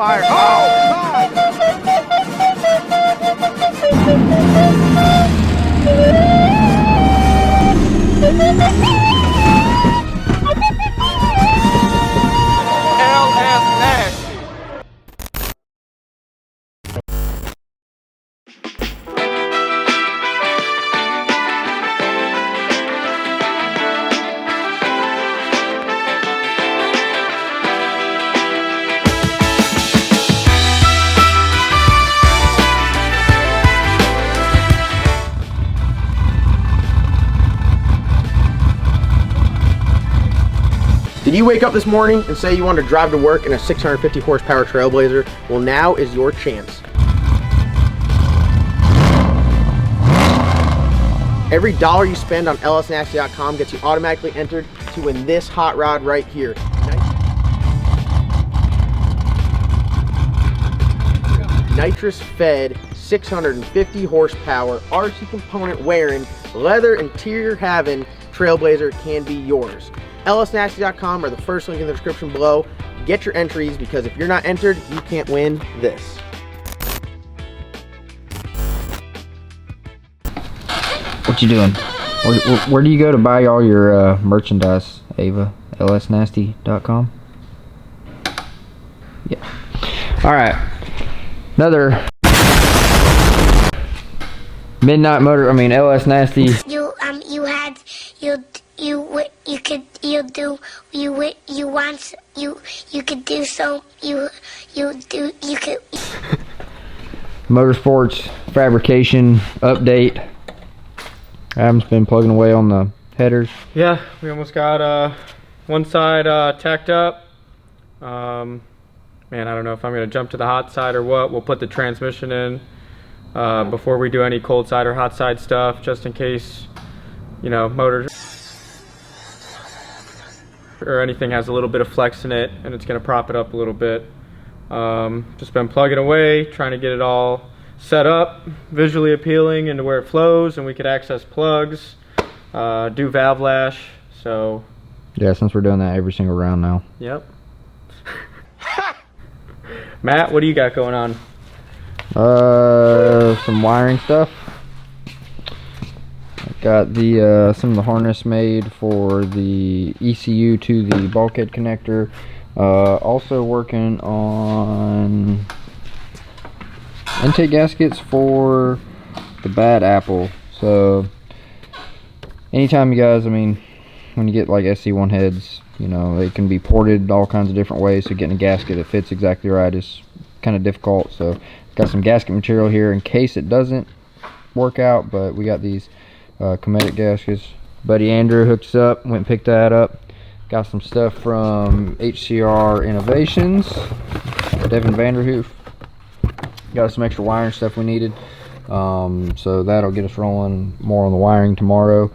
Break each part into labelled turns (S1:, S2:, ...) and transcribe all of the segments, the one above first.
S1: fire. Oh, LS Nasty. Did you wake up this morning and say you wanted to drive to work in a 650 horsepower Trailblazer? Well, now is your chance. Every dollar you spend on lsnasty.com gets you automatically entered to win this hot rod right here. Nitrous fed 650 horsepower RC component wearing leather interior having Trailblazer can be yours. lsnasty.com or the first link in the description below. Get your entries, because if you're not entered, you can't win this.
S2: What you doing? Where do you go to buy all your merchandise, Ava? lsnasty.com? Yeah. Alright. Another midnight motor, LS Nasty. Motorsports fabrication update. Adam's been plugging away on the headers.
S3: Yeah, we almost got one side tacked up. Man, I don't know if I'm gonna jump to the hot side or what. We'll put the transmission in before we do any cold side or hot side stuff, just in case, you know, motors or anything has a little bit of flex in it and it's gonna prop it up a little bit. Just been plugging away, trying to get it all set up, visually appealing into where it flows, and we could access plugs, do valve lash. So
S2: yeah, since we're doing that every single round now.
S3: Yep. Matt, what do you got going on?
S2: Some wiring stuff. I got the some of the harness made for the ECU to the bulkhead connector. Also working on intake gaskets for the bad apple. So anytime you guys, when you get like SC1 heads, you know, they can be ported all kinds of different ways, so getting a gasket that fits exactly right is kind of difficult. So got some gasket material here in case it doesn't work out, but we got these Cometic gaskets. Buddy Andrew hooked us up, went and picked that up. Got some stuff from HCR Innovations, Devin Vanderhoof. Got some extra wiring stuff we needed, so that'll get us rolling more on the wiring tomorrow.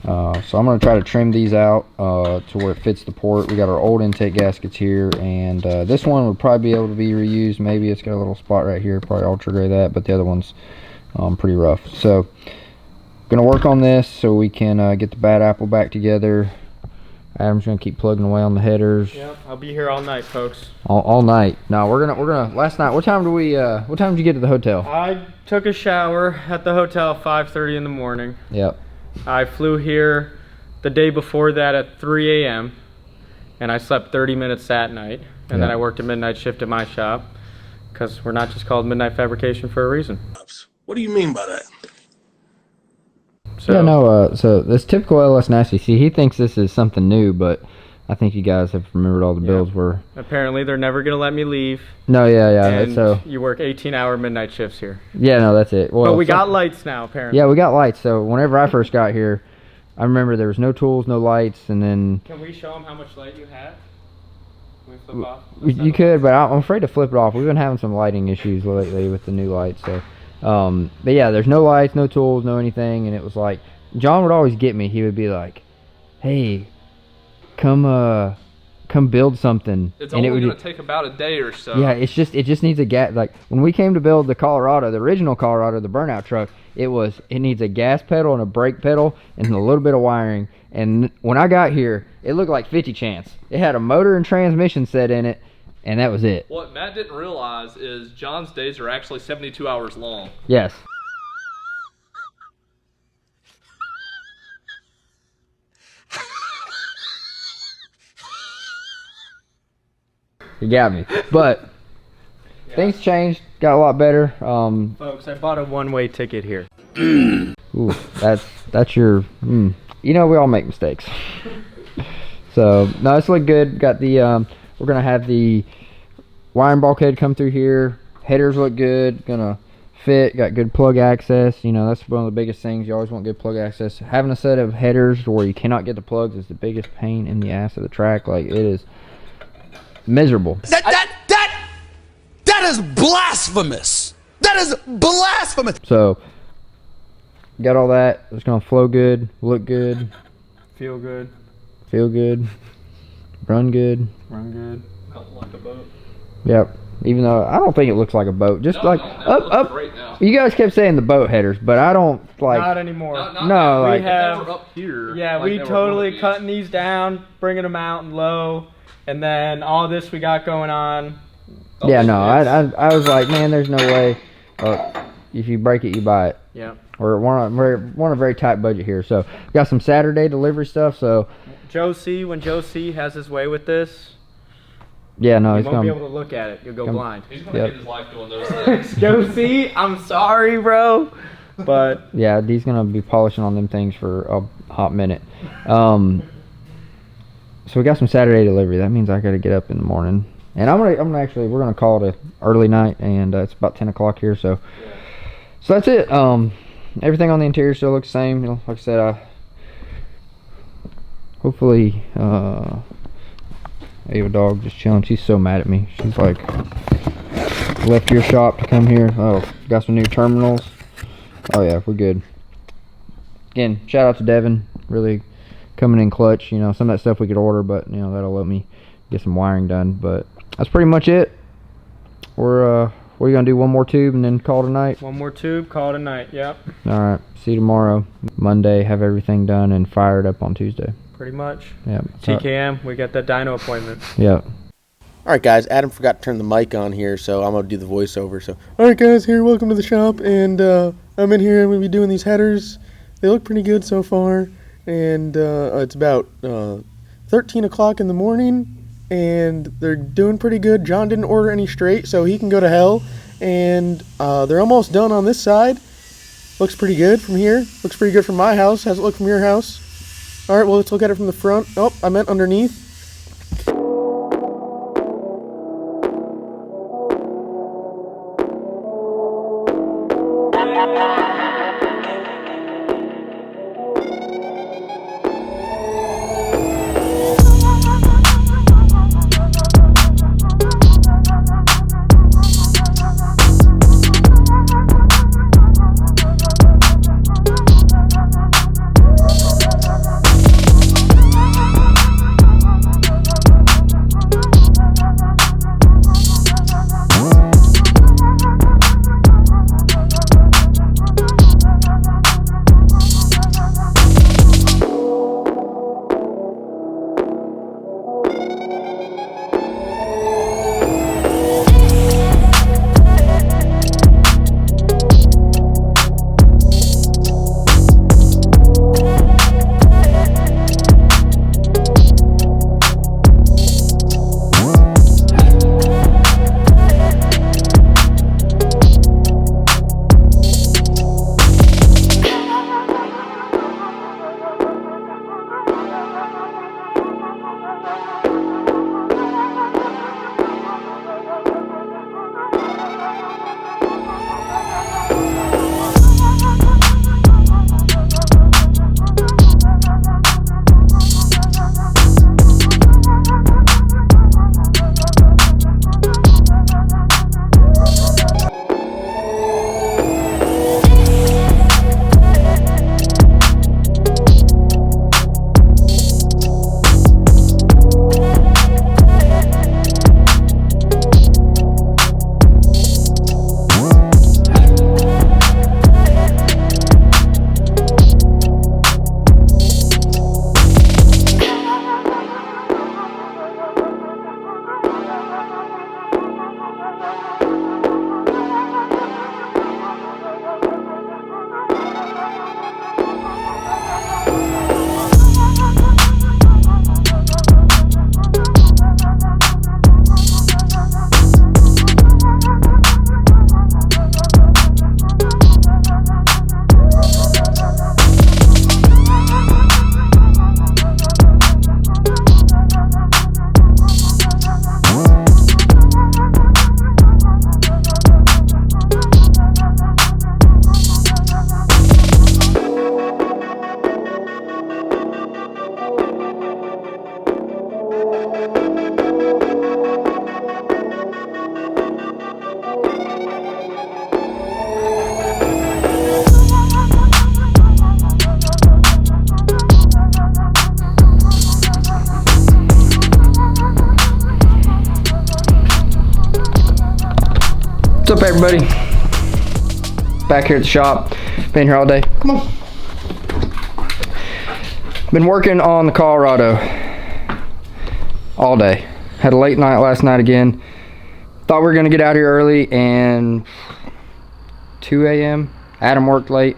S2: So I'm going to try to trim these out to where it fits the port. We got our old intake gaskets here, and this one would probably be able to be reused. Maybe it's got a little spot right here, probably ultra gray that, but the other one's pretty rough. So going to work on this so we can get the bad apple back together. Adam's gonna keep plugging away on the headers.
S3: Yep, I'll be here all night, folks.
S2: All night. No, we're gonna. Last night, what time did you get to the hotel?
S3: I took a shower at the hotel 5:30 in the morning.
S2: Yep.
S3: I flew here the day before that at 3 a.m. and I slept 30 minutes that night, and then I worked a midnight shift at my shop, because we're not just called Midnight Fabrication for a reason.
S4: What do you mean by that?
S2: So, yeah, no, so this typical LS Nasty, see, he thinks this is something new, but I think you guys have remembered all the builds were...
S3: Apparently, they're never going to let me leave.
S2: No, yeah.
S3: And
S2: so
S3: you work 18-hour midnight shifts here.
S2: Yeah, no, that's it. Well,
S3: but we got lights now, apparently.
S2: Yeah, we got lights. So whenever I first got here, I remember there was no tools, no lights, and then...
S3: Can we show them how much light you have? Can we flip off?
S2: You could, but I'm afraid to flip it off. We've been having some lighting issues lately with the new lights, so... but yeah, there's no lights, no tools, no anything, and it was like... John would always get me. He would be like, "Hey, come build something."
S5: It's only going to take about a day or so.
S2: Yeah, it just needs a gas. Like when we came to build the Colorado, the original Colorado, the burnout truck, it needs a gas pedal and a brake pedal and a little bit of wiring. And when I got here, it looked like 50 chance. It had a motor and transmission set in it, and that was it.
S5: What Matt didn't realize is John's days are actually 72 hours long.
S2: Yes. You got me. But things changed, got a lot better.
S3: Folks, I bought a one-way ticket here.
S2: Ooh, that's your. You know, we all make mistakes. So no, it's look good. Got the we're gonna have the wiring bulkhead come through here. Headers look good. Gonna fit. Got good plug access. You know, that's one of the biggest things. You always want good plug access. Having a set of headers where you cannot get the plugs is the biggest pain in the ass of the track. Like, it is miserable.
S4: That is blasphemous. That is blasphemous.
S2: So got all that. It's gonna flow good, look good,
S3: Feel good.
S2: feel good, run good.
S3: Run good.
S5: Not like a boat.
S2: Yep. Even though I don't think it looks like a boat. Just
S5: No,
S2: like
S5: no, that
S2: up,
S5: looks
S2: up.
S5: great now.
S2: You guys kept saying the boat headers, but I don't like.
S3: Not anymore.
S2: No, like-
S3: we have.
S5: They were up here.
S3: Yeah,
S5: like
S3: we
S5: they were
S3: totally
S5: on
S3: cutting these down, bringing them out and low, and then all this we got going on.
S2: Yeah, no. I was like, man, there's no way. If you break it, you buy it.
S3: Yeah.
S2: We're on a very tight budget here, so we got some Saturday delivery stuff. So
S3: when Joe C has his way with this,
S2: yeah, no,
S3: you
S2: he's
S3: won't be
S2: gonna.
S3: able to look at it. You'll go blind.
S5: He's gonna
S2: Yep.
S5: hate his life doing those things.
S3: Joe C, I'm sorry, bro, but
S2: Yeah, he's gonna be polishing on them things for a hot minute. So we got some Saturday delivery. That means I got to get up in the morning, and we're gonna call it a early night, and it's about 10 o'clock here. So that's it. Everything on the interior still looks the same. You know, like I said, hopefully, Ava dog just chilling. She's so mad at me. She's like, left your shop to come here. Oh, got some new terminals. Oh yeah, we're good. Again, shout out to Devin. Really coming in clutch. You know, some of that stuff we could order, but you know, that'll let me get some wiring done. But that's pretty much it. We're gonna do one more tube and then call tonight.
S3: one more tube, call it a night. Yep,
S2: All right. See you tomorrow. Monday, have everything done and fired up on Tuesday.
S3: pretty much.
S2: Yep.
S3: TKM, we got that dyno appointment.
S2: Yep.
S1: All right, guys. Adam forgot to turn the mic on here, so I'm gonna do the voiceover. So, all right, guys, here, welcome to the shop, and I'm in here. I'm gonna be doing these headers. They look pretty good so far, and it's about 13 o'clock in the morning, and they're doing pretty good. John didn't order any straight, so he can go to hell. And they're almost done on this side. Looks pretty good from here. Looks pretty good from my house. How's it look from your house? All right, well, let's look at it from the front. Oh, I meant underneath.
S2: What's up, everybody? Back here at the shop. Been here all day. Come on. Been working on the Colorado all day. Had a late night last night again. Thought we were gonna get out here early, and 2 a.m. Adam worked late.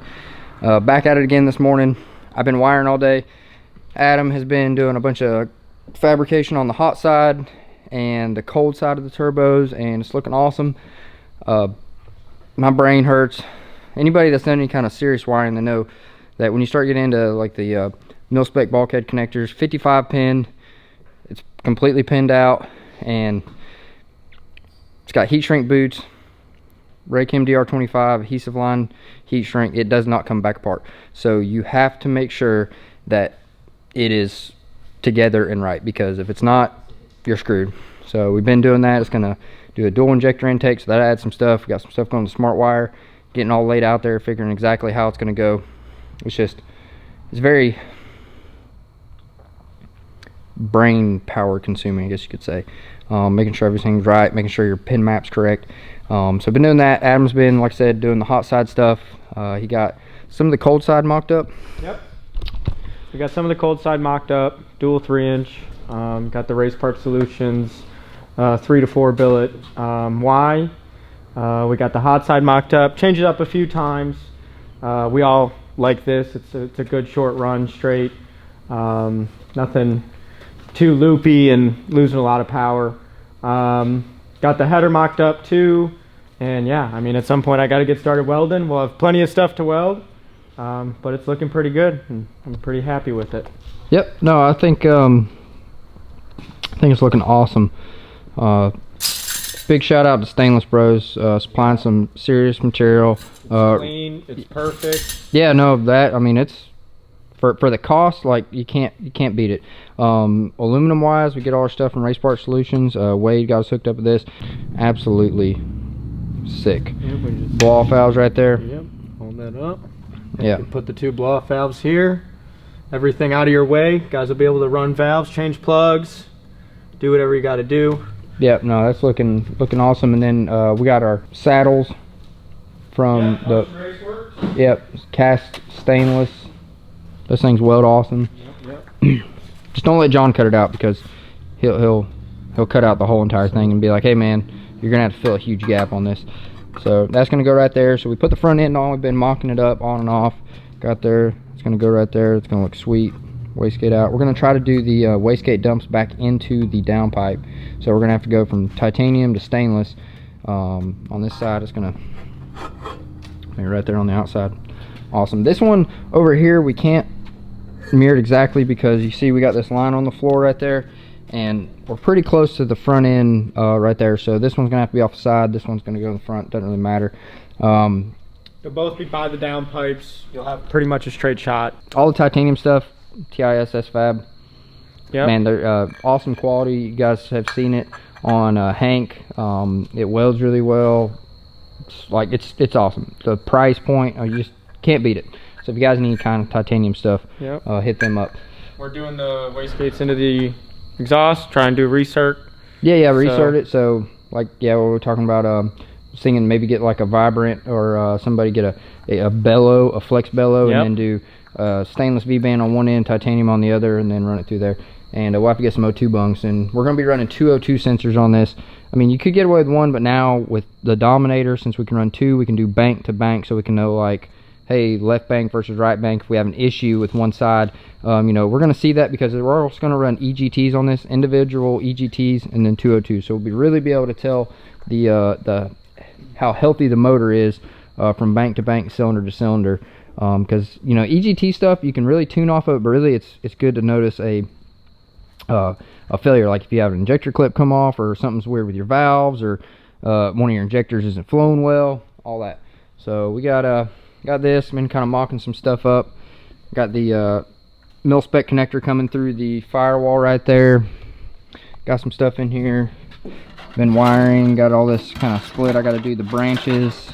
S2: Back at it again this morning. I've been wiring all day. Adam has been doing a bunch of fabrication on the hot side and the cold side of the turbos, and it's looking awesome. My brain hurts. Anybody that's done any kind of serious wiring, they know that when you start getting into like the mil-spec bulkhead connectors, 55 pin, it's completely pinned out, and it's got heat shrink boots, Raychem DR25 adhesive line heat shrink. It does not come back apart, so you have to make sure that it is together and right, because if it's not, you're screwed. So we've been doing that. It's gonna do a dual injector intake, so that adds some stuff. We got some stuff going to smart wire, getting all laid out there, figuring exactly how it's gonna go. It's very brain power consuming, I guess you could say. Making sure everything's right, making sure your pin map's correct. So I've been doing that. Adam's been, like I said, doing the hot side stuff. He got some of the cold side mocked up.
S3: Yep. We got some of the cold side mocked up, dual 3-inch. Got the Race Part Solutions 3 to 4 billet Y. We got the hot side mocked up. Changed it up a few times. We all like this. It's a good short run, straight. Nothing too loopy and losing a lot of power. Got the header mocked up too. And yeah, I mean, at some point I got to get started welding. We'll have plenty of stuff to weld. But it's looking pretty good, and I'm pretty happy with it.
S2: Yep. No, I think it's looking awesome. Big shout out to Stainless Bros, supplying some serious material.
S3: Clean. It's perfect.
S2: Yeah. No, that, I mean, it's for the cost, like you can't beat it. Aluminum wise, we get all our stuff from Race Part Solutions. Wade got us hooked up with this. Absolutely sick.
S3: Yep,
S2: blow off valves right there.
S3: Yep. Hold that up.
S2: Yeah.
S3: You can put the 2 blow-off valves here. Everything out of your way. Guys will be able to run valves, change plugs, do whatever you got to do.
S2: Yep. No, that's looking awesome. And then we got our saddles from Yep, cast stainless. Those things weld awesome.
S3: Yep.
S2: Just don't let John cut it out, because he'll cut out the whole entire thing and be like, hey man, you're gonna have to fill a huge gap on this. So that's gonna go right there. So we put the front end on. We've been mocking it up on and off. Got there. It's gonna go right there. It's gonna look sweet. Wastegate out. We're gonna try to do the wastegate dumps back into the downpipe. So we're gonna have to go from titanium to stainless. On this side, it's gonna be right there on the outside. Awesome. This one over here, we can't mirror it exactly, because you see we got this line on the floor right there, and we're pretty close to the front end right there. So this one's gonna have to be off the side. This one's gonna go in the front. Doesn't really matter.
S3: They'll both be by the down pipes. You'll have pretty much a straight shot.
S2: All the titanium stuff, TISS Fab.
S3: Yeah.
S2: Man, they're awesome quality. You guys have seen it on Hank. It welds really well. It's awesome. The price point, you just can't beat it. So if you guys need kind of titanium stuff,
S3: yep,
S2: hit them up.
S3: We're doing the wastegates into the exhaust, try and do recirc.
S2: Yeah, recirc it. So like, yeah, we were talking about singing, maybe get like a vibrant, or somebody get a bellow, a flex bellow,
S3: yep,
S2: and then do stainless V-band on one end, titanium on the other, and then run it through there. And we'll have to get some O2 bunks, and we're going to be running 2 O2 sensors on this. I mean, you could get away with 1, but now with the Dominator, since we can run 2, we can do bank to bank, so we can know, like, hey, left bank versus right bank. If we have an issue with one side, you know, we're going to see that, because we're also going to run EGTs on this, individual EGTs, and then 202. So we'll really be able to tell the how healthy the motor is from bank to bank, cylinder to cylinder. Because you know, EGT stuff you can really tune off of it, but really it's good to notice a failure, like if you have an injector clip come off, or something's weird with your valves, or one of your injectors isn't flowing well, all that. So we got this. Been kind of mocking some stuff up. Got the mil-spec connector coming through the firewall right there. Got some stuff in here. Been wiring. Got all this kind of split. I got to do the branches.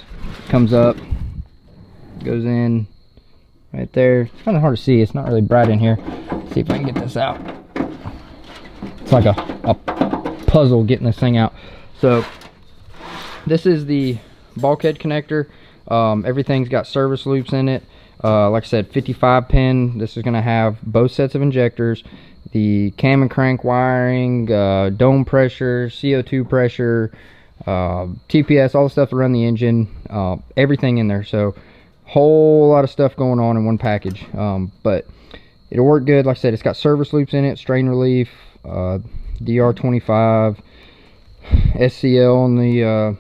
S2: Comes up, goes in right there. It's kind of hard to see. It's not really bright in here. Let's see if I can get this out. It's like a puzzle getting this thing out. So this is the bulkhead connector. Everything's got service loops in it. Like I said, 55 pin. This is going to have both sets of injectors, the cam and crank wiring, dome pressure, CO2 pressure, TPS, all the stuff to run the engine, everything in there. So whole lot of stuff going on in one package. But it'll work good. Like I said, it's got service loops in it, strain relief, DR25, SCL on the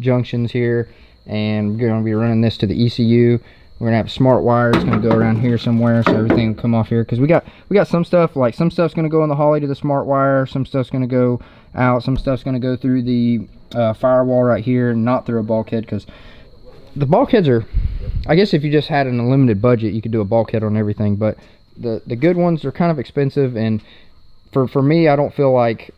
S2: junctions here, and we're going to be running this to the ECU. We're gonna have smart wires going to go around here somewhere, so everything will come off here, because we got some stuff, like some stuff's going to go in the Holley to the smart wire, some stuff's going to go out, some stuff's going to go through the firewall right here and not through a bulkhead, because the bulkheads are, I guess if you just had an unlimited budget you could do a bulkhead on everything, but the good ones are kind of expensive, and for me, I don't feel like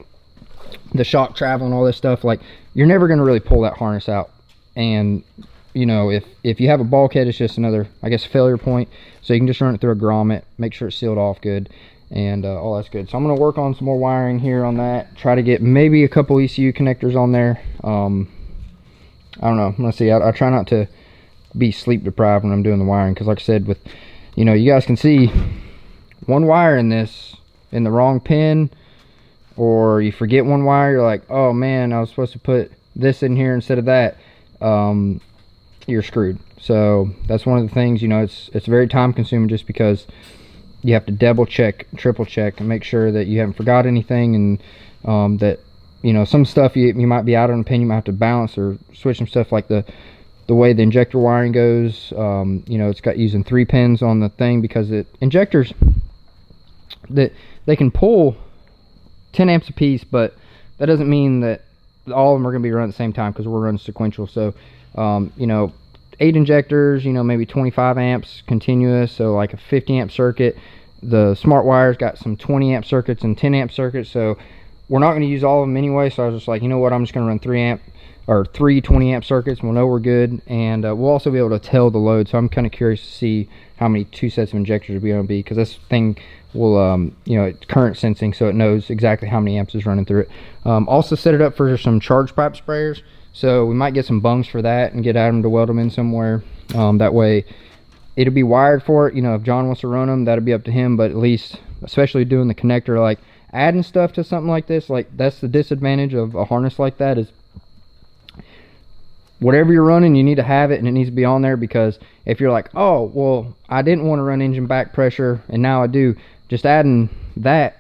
S2: the shock travel and all this stuff, like you're never going to really pull that harness out. And you know, if you have a bulkhead, it's just another, I guess, failure point. So you can just run it through a grommet, make sure it's sealed off good, and all that's good. So I'm going to work on some more wiring here on that, try to get maybe a couple ECU connectors on there. I don't know, I'm going to see. I try not to be sleep deprived when I'm doing the wiring, because like I said, with, you know, you guys can see one wire in this in the wrong pin, or you forget one wire, you're like, oh man, I was supposed to put this in here instead of that. You're screwed. So that's one of the things, you know, it's very time consuming, just because you have to double check, triple check, and make sure that you haven't forgot anything, and that, you know, some stuff you might be out on a pin, you might have to balance or switch some stuff, like the way the injector wiring goes. You know, it's got using 3 pins on the thing, because injectors that they can pull 10 amps a piece, but that doesn't mean that all of them are going to be run at the same time, because we're running sequential. So you know, 8 injectors, you know, maybe 25 amps continuous, so like a 50 amp circuit. The smart wires got some 20 amp circuits and 10 amp circuits, so we're not going to use all of them anyway. So I was just like, you know what, I'm just going to run 3 20 amp circuits. We'll know we're good, and we'll also be able to tell the load. So I'm kind of curious to see how many 2 sets of injectors are going to be, because this thing will you know, it's current sensing, so it knows exactly how many amps is running through it. Also set it up for some charge pipe sprayers, so we might get some bungs for that and get Adam to weld them in somewhere. That way it'll be wired for it. You know, if John wants to run them, that'll be up to him, but at least, especially doing the connector, like adding stuff to something like this, like that's the disadvantage of a harness like that, is whatever you're running, you need to have it, and it needs to be on there, because if you're like, oh well, I didn't want to run engine back pressure and now I do, just adding that,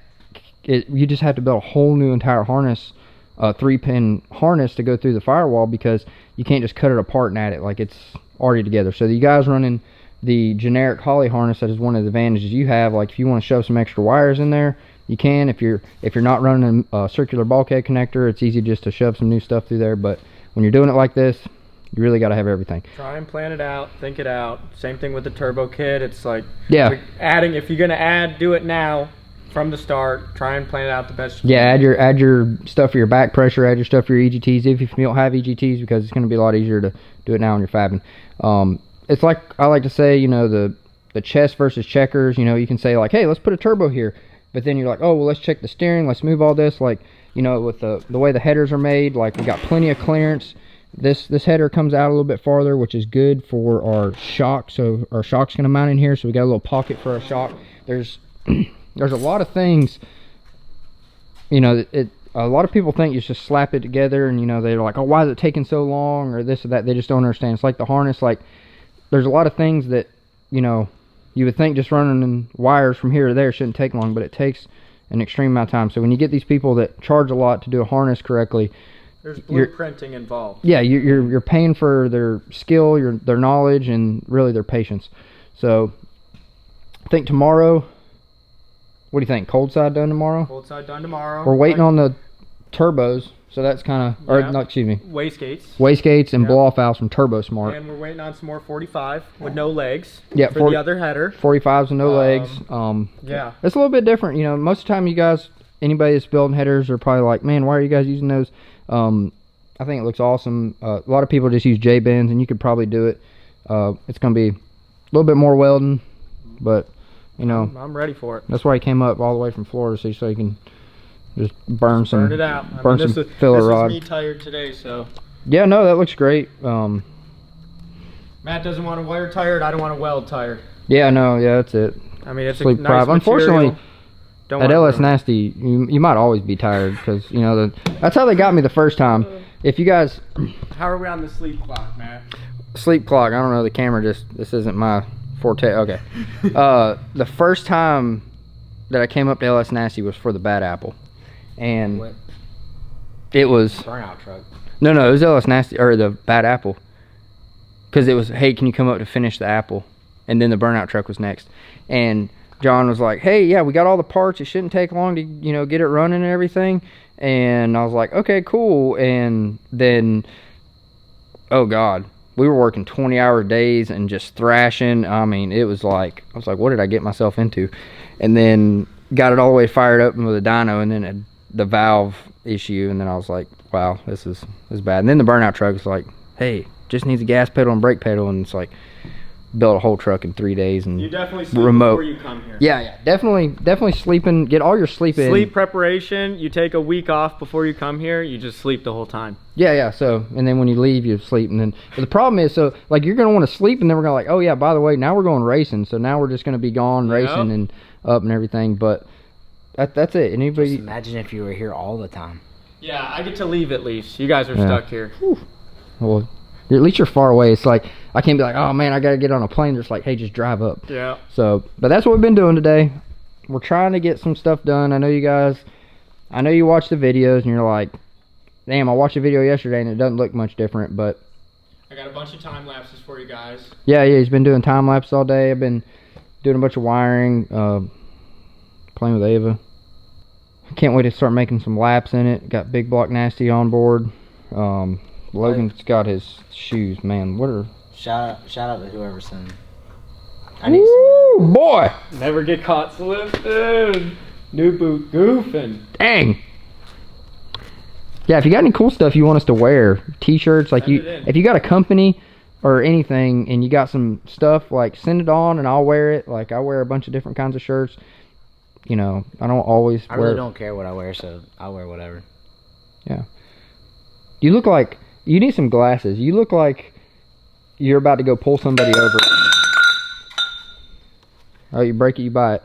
S2: you just have to build a whole new entire harness, 3-pin harness to go through the firewall, because you can't just cut it apart and add it, like it's already together. So you guys running the generic Holley harness, that is one of the advantages you have. Like if you want to shove some extra wires in there, you can. If you're not running a circular bulkhead connector, it's easy just to shove some new stuff through there. But when you're doing it like this, you really got to have everything.
S3: Try and plan it out, think it out. Same thing with the turbo kit. It's like,
S2: yeah,
S3: adding, if you're gonna add, do it now from the start. Try and plan it out the best you
S2: can.
S3: can.
S2: Add your stuff for your back pressure, add your stuff for your EGTs if you don't have EGTs, because it's going to be a lot easier to do it now when you're fabbing. It's like, I like to say, you know, the chess versus checkers. You know, you can say like, hey, let's put a turbo here, but then you're like, oh well, let's check the steering, let's move all this. Like, you know, with the way the headers are made, like we got plenty of clearance. This header comes out a little bit farther, which is good for our shock. So our shock's going to mount in here, so we got a little pocket for our shock. There's a lot of things, you know, a lot of people think you just slap it together, and you know, they're like, oh, why is it taking so long, or this or that. They just don't understand. It's like the harness, like there's a lot of things that, you know, you would think just running in wires from here to there shouldn't take long, but it takes an extreme amount of time. So when you get these people that charge a lot to do a harness correctly,
S3: there's blueprinting involved.
S2: Yeah, you're paying for their skill, their knowledge, and really their patience. So I think tomorrow, what do you think? Cold side done tomorrow?
S3: Cold side done tomorrow.
S2: We're waiting on the turbos, so that's kind of, or no, excuse me, wastegates and blow off valves from Turbo Smart.
S3: And we're waiting on some more 45 with no legs.
S2: Yeah,
S3: for the other header.
S2: 45s with no legs.
S3: Yeah,
S2: it's a little bit different. You know, most of the time, you guys, anybody that's building headers are probably like, man, why are you guys using those? I think it looks awesome. A lot of people just use J-bends, and you could probably do it. It's going to be a little bit more welding, but you know,
S3: I'm ready for it.
S2: That's why he came up all the way from Florida, so he can just burn
S3: it out.
S2: Burn some filler rod.
S3: This is me tired today, so
S2: Yeah, no, that looks great.
S3: Matt doesn't want a wire tire. I don't want a weld tire.
S2: Yeah, no, yeah, that's it.
S3: I mean, it's
S2: Sleep
S3: a nice
S2: prop. Unfortunately,
S3: material. Don't
S2: at
S3: want
S2: LS
S3: to-
S2: Nasty, you might always be tired because you know that's how they got me the first time. If you guys
S3: How are we on the sleep clock, Matt?
S2: sleep clock, I don't know. The camera this isn't my forte. Okay, the first time that I came up to LS Nasty was for the Bad Apple, and
S1: What?
S2: it was
S1: Burnout truck.
S2: no, it was LS Nasty or the Bad Apple, because it was, hey, can you come up to finish the apple, and then the burnout truck was next, and John was like, hey, yeah, we got all the parts. It shouldn't take long to, you know, get it running and everything. And I was like, okay, cool. And then, oh God, we were working 20-hour days and just thrashing. I mean, it was like, I was like, what did I get myself into? And then got it all the way fired up with a dyno, and then the valve issue. And then I was like, wow, this is bad. And then the burnout truck was like, hey, just needs a gas pedal and brake pedal. And it's like, built a whole truck in 3 days and
S3: You definitely sleep
S2: remote.
S3: before you come here.
S2: Yeah, definitely sleeping. Get all your sleep in.
S3: Sleep preparation. You take a week off before you come here. You just sleep the whole time.
S2: Yeah. So, and then when you leave, you sleep. And then but the problem is, so like you're gonna want to sleep, and then we're gonna like, oh yeah, by the way, now we're going racing. So now we're just gonna be gone racing and up and everything. But that's it. Anybody?
S1: Imagine if you were here all the time.
S3: Yeah, I get to leave at least. You guys are stuck here.
S2: Well, at least you're far away. It's like I can't be like, oh man, I gotta get on a plane. Just like, hey, just drive up.
S3: Yeah.
S2: So, but that's what we've been doing today. We're trying to get some stuff done. I know you guys. I know you watch the videos and you're like, damn, I watched a video yesterday and it doesn't look much different. But
S3: I got a bunch of time lapses for you guys.
S2: yeah, he's been doing time lapse all day. I've been doing a bunch of wiring, playing with Ava. I can't wait to start making some laps in it. Got Big Block Nasty on board. Logan's got his shoes, man. What are?
S1: Shout out to whoever sent them. I need
S2: Woo, boy!
S3: Never get caught slipping. New boot goofing.
S2: Dang. Yeah, if you got any cool stuff you want us to wear, t-shirts, like
S3: Send
S2: you,
S3: it in.
S2: if you got a company or anything, and you got some stuff, like send it on, and I'll wear it. Like I wear a bunch of different kinds of shirts. You know, I don't always.
S1: I really don't care what I wear, so I'll wear whatever.
S2: Yeah. You look like you need some glasses. You look like you're about to go pull somebody over. Oh, you break it, you buy it.